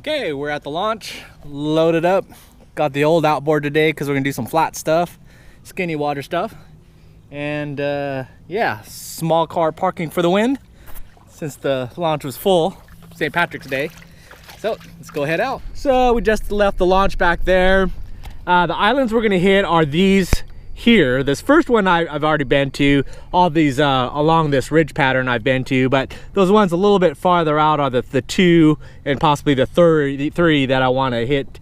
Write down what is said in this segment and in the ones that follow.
Okay, we're at the launch, loaded up. Got the old outboard today because we're gonna do some flat stuff, skinny water stuff. And yeah, small car parking for the wind since the launch was full, St. Patrick's Day. So let's go head out. So we just left the launch back there. The islands we're gonna hit are these here. This first one I've already been to. All these along this ridge pattern I've been to, but those ones a little bit farther out are the two and possibly the three that I want to hit.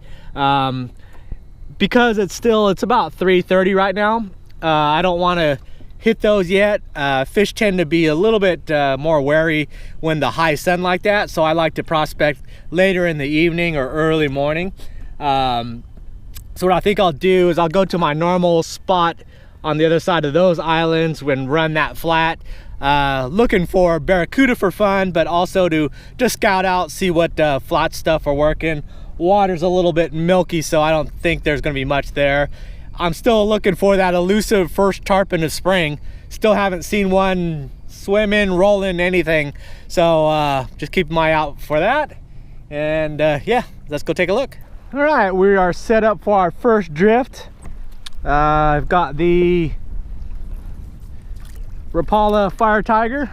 Because it's about 3:30 right now. I don't want to hit those yet. Fish tend to be a little bit more wary when the high sun like that, so I like to prospect later in the evening or early morning. So what I think I'll do is I'll go to my normal spot on the other side of those islands and run that flat, looking for barracuda for fun, but also to just scout out, see what flat stuff are working. Water's a little bit milky, so I don't think there's gonna be much there. I'm still looking for that elusive first tarpon of spring. Still haven't seen one swim in, roll in, anything. So just keep my eye out for that. And yeah, let's go take a look. All right, we are set up for our first drift. I've got the Rapala Fire Tiger.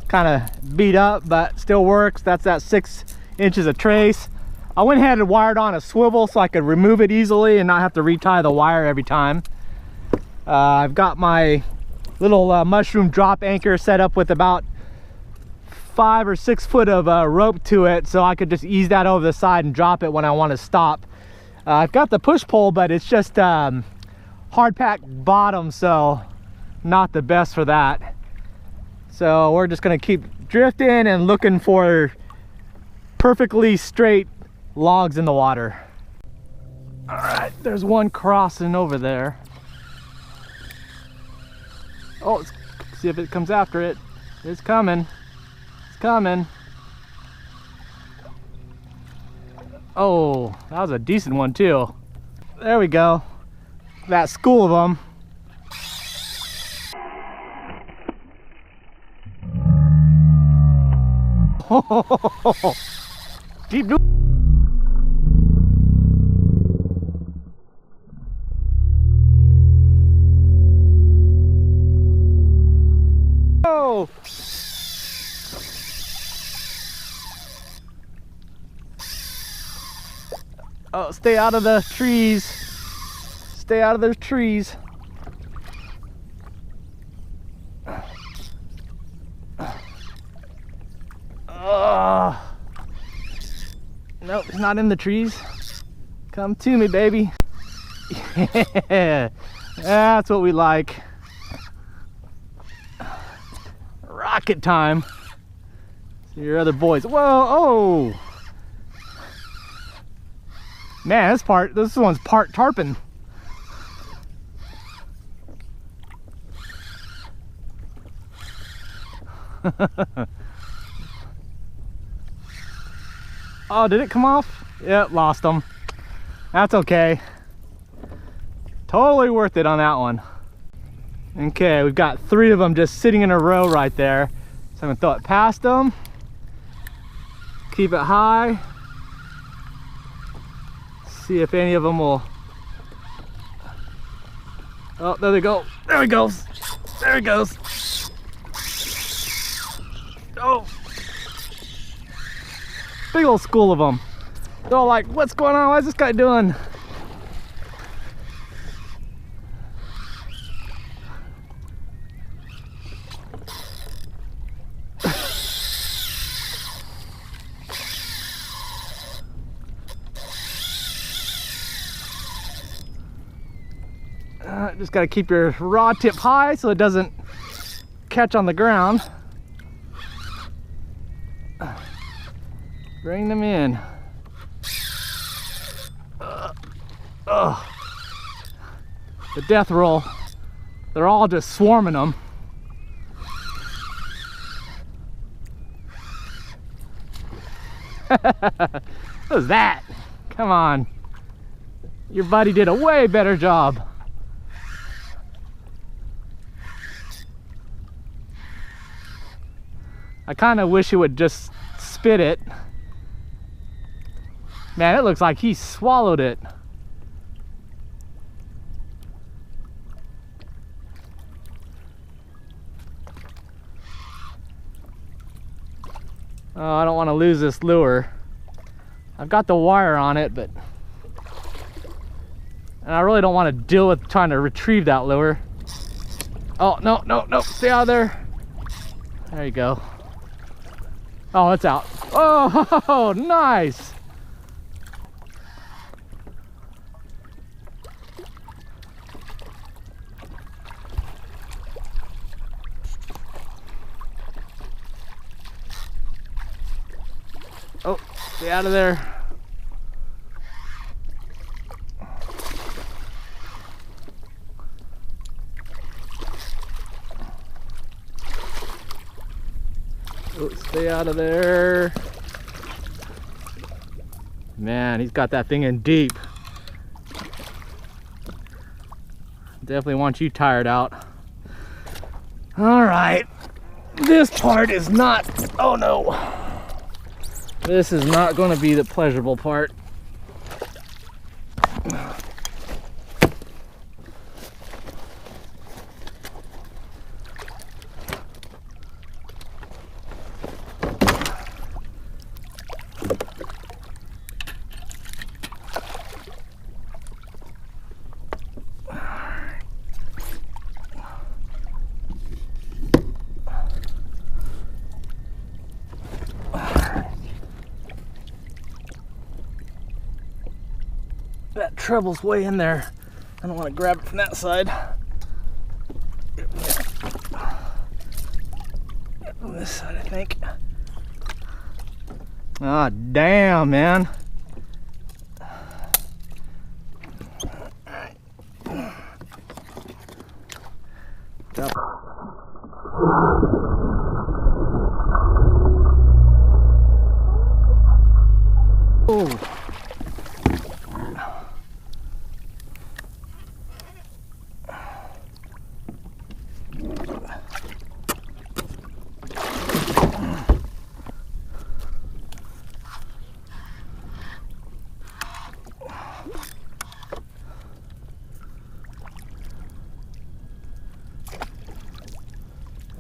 Kind of beat up, but still works. That's that 6 inches of trace. I went ahead and wired on a swivel so I could remove it easily and not have to retie the wire every time. I've got my little mushroom drop anchor set up with about 5 or 6 foot of rope to it, so I could just ease that over the side and drop it when I want to stop. I've got the push pole, but it's just hard pack bottom, so not the best for that. So we're just gonna keep drifting and looking for perfectly straight logs in the water. All right, there's one crossing over there. Oh, let's see if it comes after it. It's coming. Coming. Oh, that was a decent one too. There we go. That school of them. Oh, deep. Oh. Oh, stay out of the trees. Stay out of those trees. Nope, it's not in the trees. Come to me, baby. Yeah, that's what we like. Rocket time. See your other boys. Whoa, oh. Man, this one's part tarpon. Oh, did it come off? Yep, lost them. That's okay. Totally worth it on that one. Okay, we've got 3 of them just sitting in a row right there. So I'm gonna throw it past them. Keep it high. See if any of them will. Oh, there they go. There he goes. There he goes. Oh, big old school of them. They're all like, what's going on? What's this guy doing? Just got to keep your rod tip high so it doesn't catch on the ground. Bring them in. The death roll. They're all just swarming them. What was that? Come on. Your buddy did a way better job. I kind of wish it would just spit it Man, it looks like he swallowed it. Oh, I don't want to lose this lure. I've got the wire on it, but and I really don't want to deal with trying to retrieve that lure. Oh, no, no, no, stay out of there. There you go. Oh, it's out. Oh, nice. Oh, stay out of there. Oh, stay out of there. Man, he's got that thing in deep. Definitely want you tired out. All right, this part is not, oh no. This is not going to be the pleasurable part. That treble's way in there. I don't want to grab it from that side. On this side, I think. Ah, damn, man. Oh.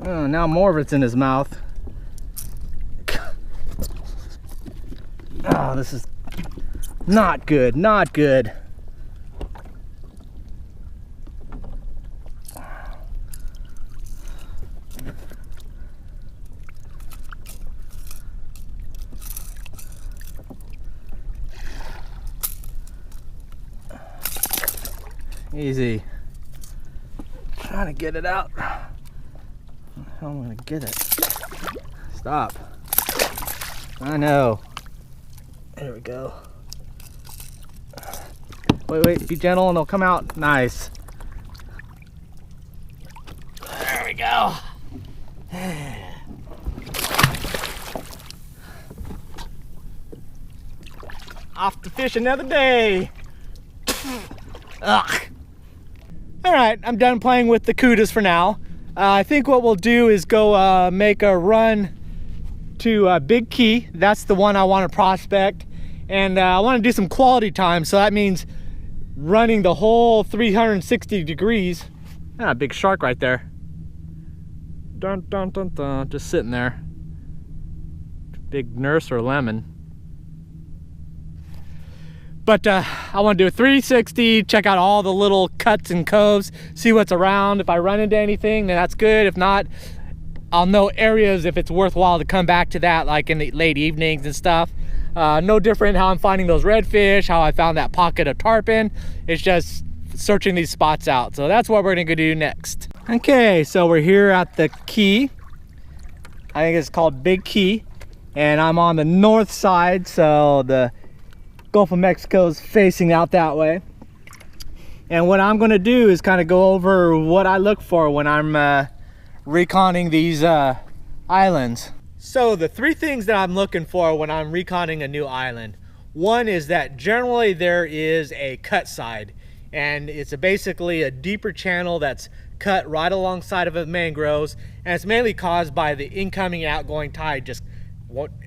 Oh, now more of it's in his mouth. Oh, this is not good, not good. Easy. Trying to get it out. How am I gonna get it? Stop. I know. There we go. Wait, be gentle and they'll come out. Nice. There we go. Off to fish another day. Ugh. All right, I'm done playing with the Cudas for now. I think what we'll do is go make a run to Big Key. That's the one I want to prospect. And I want to do some quality time, so that means running the whole 360 degrees. Ah, big shark right there. Dun, dun, dun, dun. Just sitting there. Big nurse or lemon. But I want to do a 360, check out all the little cuts and coves, see what's around. If I run into anything, then that's good. If not, I'll know areas if it's worthwhile to come back to that, like in the late evenings and stuff. No different how I'm finding those redfish, how I found that pocket of tarpon. It's just searching these spots out. So that's what we're gonna go do next. Okay, so we're here at the key. I think it's called Big Key. And I'm on the north side, so the Gulf of Mexico is facing out that way. And what I'm going to do is kind of go over what I look for when I'm reconning these islands. So the three things that I'm looking for when I'm reconning a new island. One is that generally there is a cut side, and it's basically a deeper channel that's cut right alongside of the mangroves, and it's mainly caused by the incoming and outgoing tide just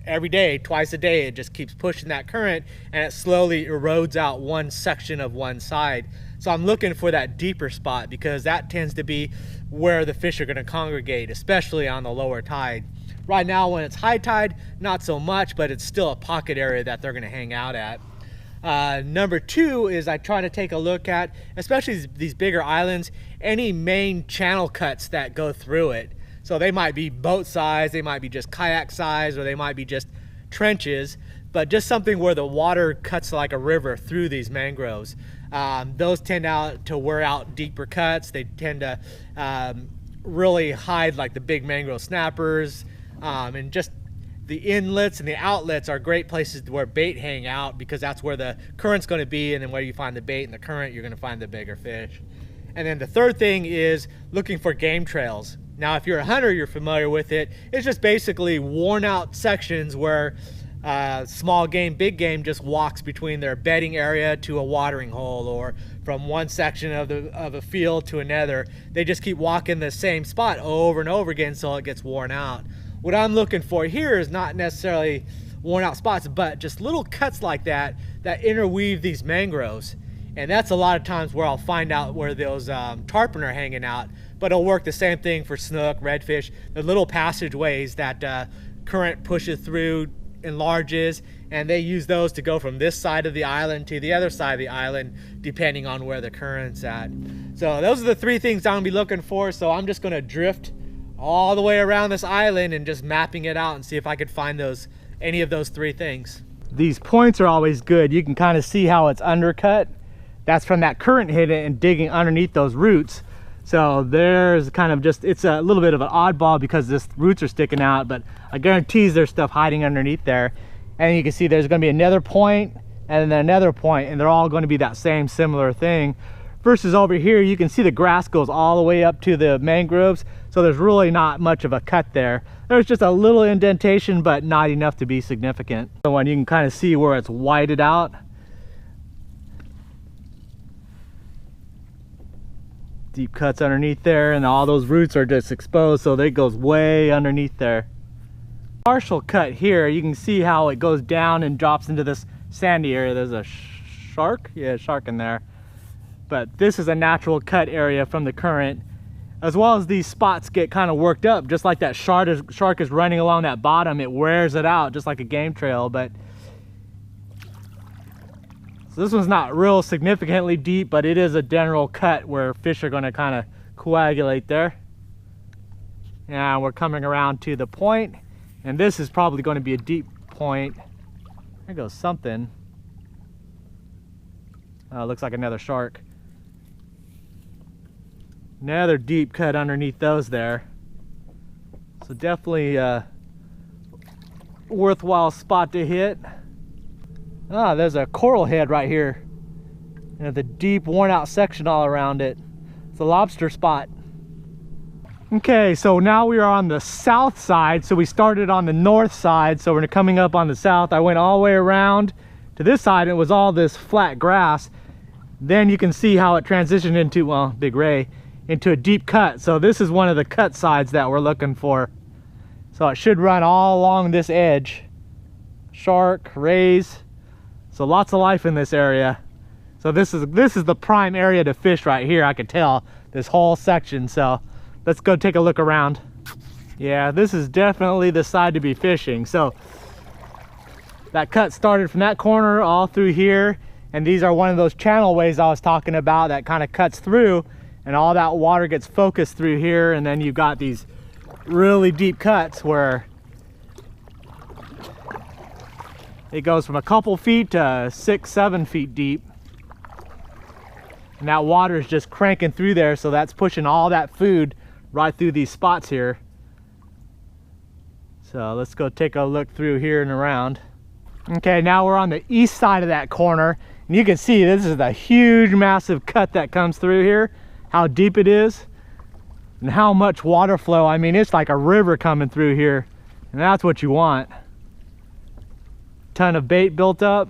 every day, twice a day, it just keeps pushing that current, and it slowly erodes out one section of one side. So I'm looking for that deeper spot, because that tends to be where the fish are going to congregate, especially on the lower tide. Right now when it's high tide, not so much, but it's still a pocket area that they're going to hang out at. Number two is I try to take a look at, especially these bigger islands, any main channel cuts that go through it. So they might be boat size, they might be just kayak size, or they might be just trenches, but just something where the water cuts like a river through these mangroves. Those tend to wear out deeper cuts. They tend to really hide like the big mangrove snappers, and just the inlets and the outlets are great places where bait hang out, because that's where the current's going to be, and then where you find the bait and the current, you're going to find the bigger fish. And then the third thing is looking for game trails. Now, if you're a hunter, you're familiar with it. It's just basically worn out sections where small game, big game just walks between their bedding area to a watering hole, or from one section of a field to another. They just keep walking the same spot over and over again until it gets worn out. What I'm looking for here is not necessarily worn out spots, but just little cuts like that that interweave these mangroves. And that's a lot of times where I'll find out where those tarpon are hanging out. But it'll work the same thing for snook, redfish. The little passageways that current pushes through, enlarges, and they use those to go from this side of the island to the other side of the island, depending on where the current's at. So those are the three things I'm gonna be looking for. So I'm just gonna drift all the way around this island and just mapping it out and see if I could find any of those three things. These points are always good. You can kind of see how it's undercut. That's from that current hitting and digging underneath those roots. So there's kind of just, it's a little bit of an oddball because this roots are sticking out, but I guarantee there's stuff hiding underneath there. And you can see there's going to be another point and then another point, and they're all going to be that same similar thing. Versus over here, you can see the grass goes all the way up to the mangroves, so there's really not much of a cut there. There's just a little indentation, but not enough to be significant. So when you can kind of see where it's whited out. Deep cuts underneath there, and all those roots are just exposed, so it goes way underneath there. Partial cut here, you can see how it goes down and drops into this sandy area. There's a shark, yeah, shark in there. But this is a natural cut area from the current, as well as these spots get kind of worked up, just like that shark is running along that bottom. It wears it out just like a game trail. But so this one's not real significantly deep, but it is a general cut where fish are going to kind of coagulate there. Now we're coming around to the point, and this is probably going to be a deep point. There goes something. Oh, looks like another shark. Another deep cut underneath those there. So definitely a worthwhile spot to hit. Ah, there's a coral head right here. And the deep worn out section all around it. It's a lobster spot. Okay, so now we are on the south side. So we started on the north side, so we're coming up on the south. I went all the way around to this side, and it was all this flat grass. Then you can see how it transitioned into, well, Big Ray, into a deep cut. So this is one of the cut sides that we're looking for. So it should run all along this edge. Shark, rays. So lots of life in this area. So this is the prime area to fish right here, I could tell, this whole section. So let's go take a look around. Yeah, this is definitely the side to be fishing. So that cut started from that corner all through here. And these are one of those channel ways I was talking about that kind of cuts through, and all that water gets focused through here. And then you've got these really deep cuts where it goes from a couple feet to 6-7 feet deep. And that water is just cranking through there, so that's pushing all that food right through these spots here. So let's go take a look through here and around. Okay, now we're on the east side of that corner, and you can see this is a huge, massive cut that comes through here, how deep it is, and how much water flow. I mean, it's like a river coming through here, and that's what you want. Ton of bait built up.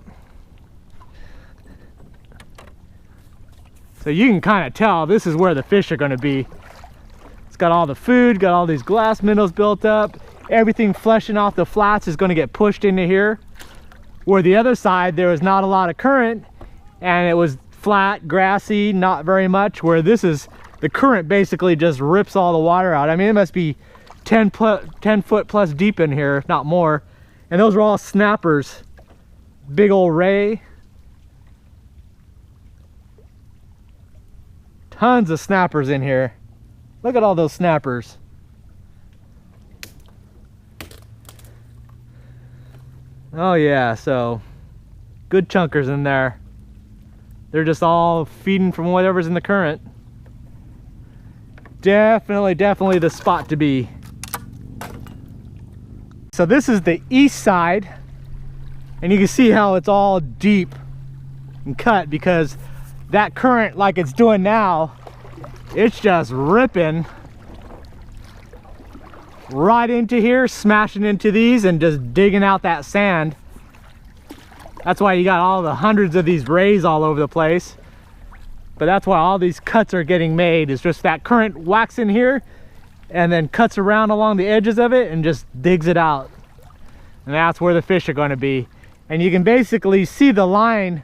So you can kind of tell this is where the fish are going to be. It's got all the food, got all these glass minnows built up. everything flushing off the flats is going to get pushed into here. Where the other side, there was not a lot of current and it was flat, grassy, not very much. Where this is, the current basically just rips all the water out. I mean, it must be 10 foot plus deep in here, if not more. And those are all snappers. Big old ray. Tons of snappers in here. Look at all those snappers. Oh yeah, so good chunkers in there. They're just all feeding from whatever's in the current. Definitely the spot to be. So this is the east side, and you can see how it's all deep and cut because that current, like it's doing now, it's just ripping right into here, smashing into these and just digging out that sand. That's why you got all the hundreds of these rays all over the place. But that's why all these cuts are getting made, is just that current whacks in here and then cuts around along the edges of it and just digs it out. And that's where the fish are going to be. And you can basically see the line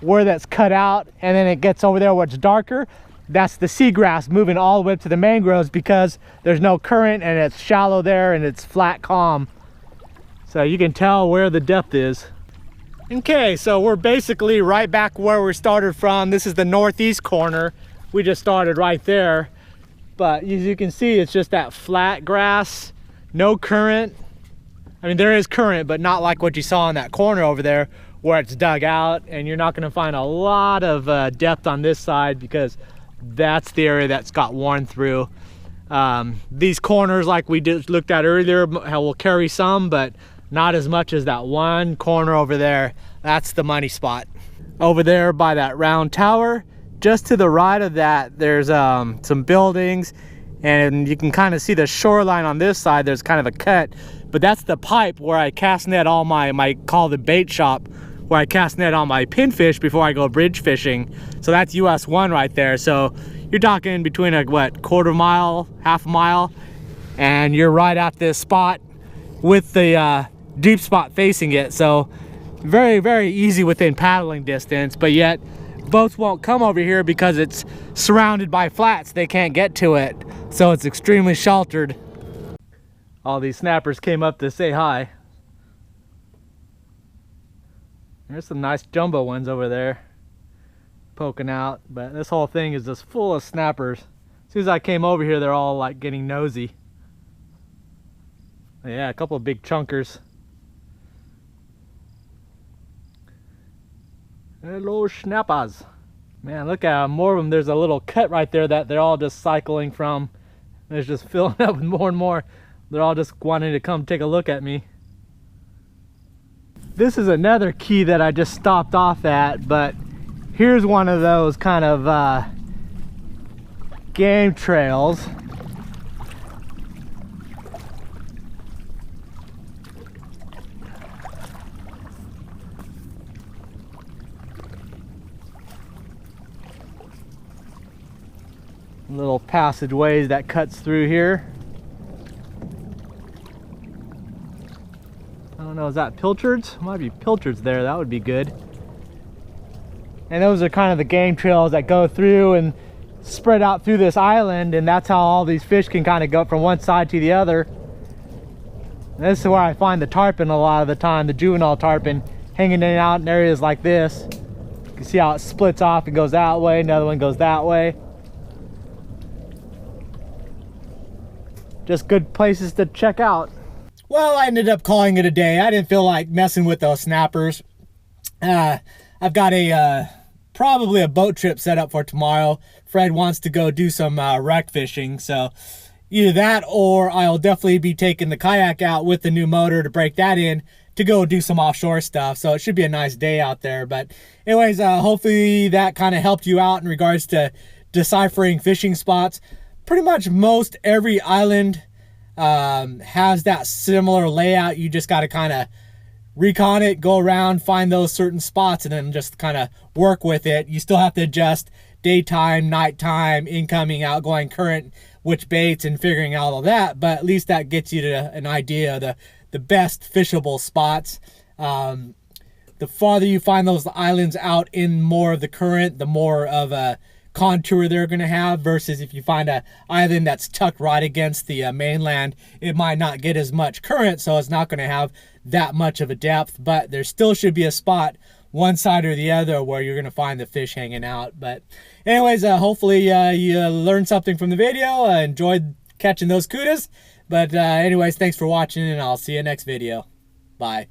where that's cut out, and then it gets over there where it's darker. That's the seagrass moving all the way up to the mangroves because there's no current and it's shallow there and it's flat, calm. So you can tell where the depth is. Okay, so we're basically right back where we started from. This is the northeast corner. We just started right there. But as you can see, it's just that flat grass, no current. I mean, there is current, but not like what you saw in that corner over there where it's dug out, and you're not gonna find a lot of depth on this side because that's the area that's got worn through. These corners, like we just looked at earlier, will carry some, but not as much as that one corner over there. That's the money spot. Over there by that round tower, just to the right of that, there's some buildings, and you can kind of see the shoreline on this side. There's kind of a cut, but that's the pipe where I cast net all my call the bait shop, where I cast net on my pinfish before I go bridge fishing. So that's US 1 right there. So you're talking between a quarter mile, half a mile, and you're right at this spot with the deep spot facing it. So very easy within paddling distance, but yet boats won't come over here because it's surrounded by flats. They can't get to it, so it's extremely sheltered. All these snappers came up to say hi. There's some nice jumbo ones over there poking out, but this whole thing is just full of snappers. As soon as I came over here, they're all like getting nosy. Yeah, a couple of big chunkers. Hello, snappers. Man, look at more of them. There's a little cut right there that they're all just cycling from. It's just filling up with more and more. They're all just wanting to come take a look at me. This is another key that I just stopped off at, but here's one of those kind of game trails. Little passageways that cuts through here. I don't know, is that pilchards? Might be pilchards there, that would be good. And those are kind of the game trails that go through and spread out through this island, and that's how all these fish can kind of go from one side to the other. And this is where I find the tarpon a lot of the time, the juvenile tarpon, hanging out in areas like this. You can see how it splits off and goes that way, another one goes that way. Just good places to check out. Well, I ended up calling it a day. I didn't feel like messing with those snappers. I've got probably a boat trip set up for tomorrow. Fred wants to go do some wreck fishing, so either that or I'll definitely be taking the kayak out with the new motor to break that in to go do some offshore stuff. So it should be a nice day out there. But anyways, hopefully that kind of helped you out in regards to deciphering fishing spots. Pretty much most every island has that similar layout. You just got to kind of recon it, go around, find those certain spots, and then just kind of work with it. You still have to adjust daytime, nighttime, incoming, outgoing current which baits and figuring out all that, but at least that gets you to an idea of the best fishable spots. The farther you find those islands out in more of the current, the more of a contour they're going to have, versus if you find an island that's tucked right against the mainland, it might not get as much current, so it's not going to have that much of a depth, but there still should be a spot one side or the other where you're going to find the fish hanging out. But anyways, hopefully you learned something from the video, enjoyed catching those cudas. But anyways, thanks for watching, and I'll see you next video. Bye.